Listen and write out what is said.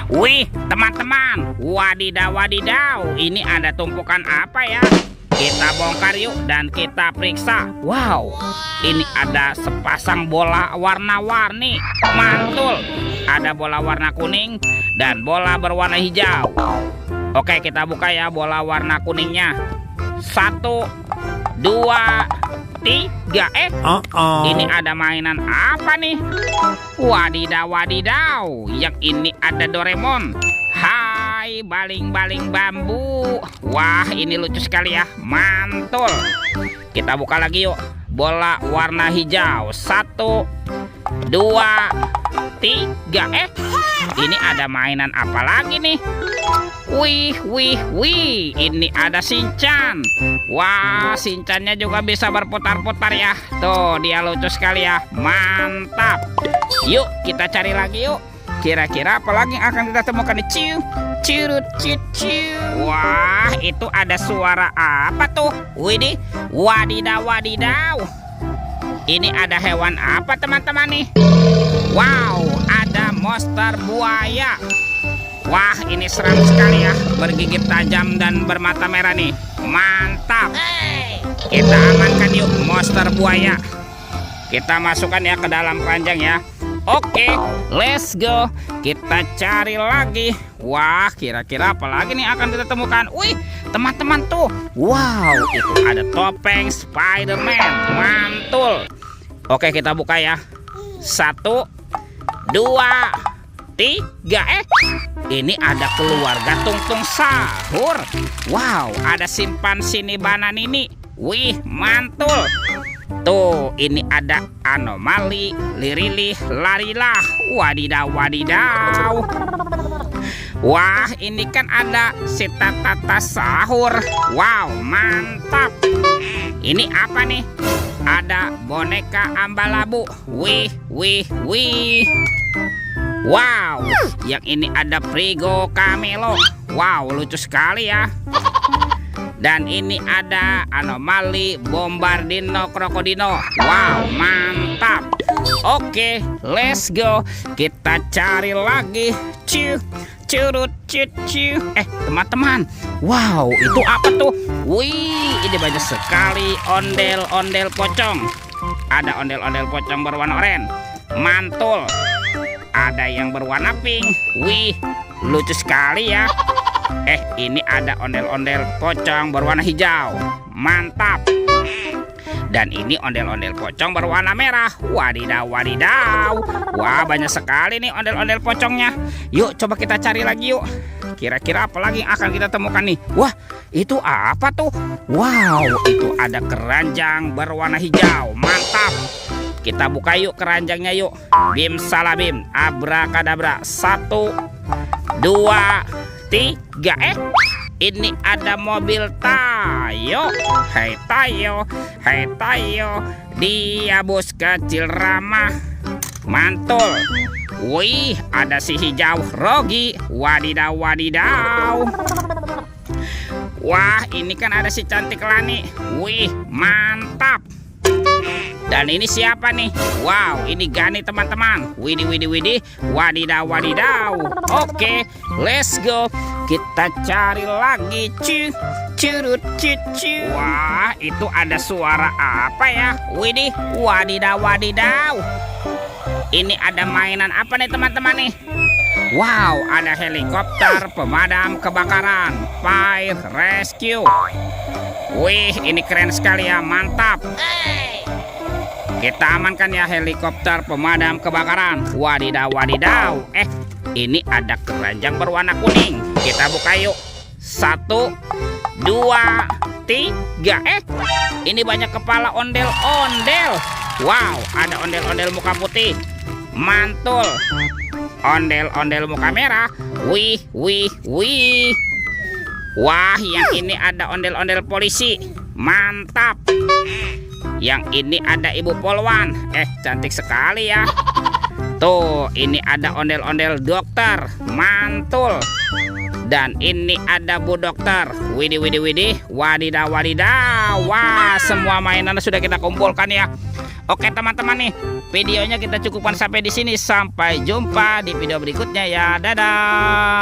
Wih, teman-teman, wadidaw wadidaw, ini ada tumpukan apa ya? Kita bongkar yuk dan kita periksa. Wow, ini ada sepasang bola warna-warni. Mantul, ada bola warna kuning dan bola berwarna hijau. Oke, kita buka ya bola warna kuningnya. 1, 2, 3. Ini ada mainan apa nih? Wadidaw wadidaw, yang ini ada Doraemon. Hai, baling-baling bambu. Wah, ini lucu sekali ya, mantul. Kita buka lagi yuk bola warna hijau. 1, 2, 3. Ini ada mainan apa lagi nih? Wih, ini ada Shinchan. Wah, Shinchannya juga bisa berputar-putar ya. Tuh, dia lucu sekali ya, mantap. Yuk, kita cari lagi yuk. Kira-kira apa lagi yang akan kita temukan di ciu, curut, ciu. Wah, itu ada suara apa tuh? Widih, wadidaw wadidaw. Ini ada hewan apa teman-teman nih? Wow, ada monster buaya. Wah, ini seram sekali ya, bergigit tajam dan bermata merah nih. Mantap. Kita amankan yuk monster buaya. Kita masukkan ya ke dalam keranjang ya. Oke, let's go. Kita cari lagi. Wah, kira-kira apa lagi nih akan kita temukan? Wih, teman-teman tuh. Wow, itu ada topeng Spider-Man. Mantul. Oke, kita buka ya. 1, 2, 3. Ini ada keluarga Tungtung Sahur. Wow, ada simpansi Nibana Nini. Wih, mantul. Tuh, ini ada anomali, lirilih, larilah. Wadidaw wadidaw. Wah, ini kan ada si Tata Sahur. Wow, mantap. Ini apa nih? Ada boneka Ambalabu. Wih. Wow, yang ini ada Prigo Camelo. Wow, lucu sekali ya. Dan ini ada anomali Bombardino Krokodino. Wow, mantap. Oke, let's go. Kita cari lagi. Curut. Teman-teman. Wow, itu apa tuh? Wih, ini banyak sekali ondel-ondel pocong. Ada ondel-ondel pocong berwarna oranye. Mantul. Ada yang berwarna pink. Wih, lucu sekali ya. Ini ada ondel-ondel pocong berwarna hijau. Mantap. Dan ini ondel-ondel pocong berwarna merah. Wadidaw wadidaw. Wah, banyak sekali nih ondel-ondel pocongnya. Yuk, coba kita cari lagi yuk. Kira-kira apa lagi yang akan kita temukan nih? Wah, itu apa tuh? Wow, itu ada keranjang berwarna hijau. Mantap. Kita buka yuk keranjangnya yuk. Bim salabim, abrakadabra. 1, 2, 3. Ini ada mobil Tayo. Hai Tayo, dia bos kecil ramah. Mantul. Wih, ada si hijau Rogi. Wadidaw wadidaw. Wah, ini kan ada si cantik Lani. Wih, mantap. Dan ini siapa nih? Wow, ini Gani teman-teman. Widih. Wadidaw wadidaw. Oke, let's go. Kita cari lagi. Curut. Wah, itu ada suara apa ya? Widih, wadidaw wadidaw. Ini ada mainan apa nih teman-teman nih? Wow, ada helikopter pemadam kebakaran. Fire rescue. Wih, ini keren sekali ya, mantap. Kita amankan ya helikopter pemadam kebakaran. Wadidaw wadidaw. Ini ada keranjang berwarna kuning. Kita buka yuk. 1, 2, 3. Ini banyak kepala ondel-ondel. Wow, ada ondel-ondel muka putih. Mantul. Ondel-ondel muka merah. Wih. Wah, yang ini ada ondel-ondel polisi. Mantap. Yang ini ada Ibu Polwan. Cantik sekali ya. Tuh, ini ada ondel-ondel dokter. Mantul. Dan ini ada Bu Dokter. Widih. Wadidaw wadidaw. Wah, semua mainan sudah kita kumpulkan ya. Oke teman-teman nih, videonya kita cukupkan sampai di sini. Sampai jumpa di video berikutnya ya. Dadah.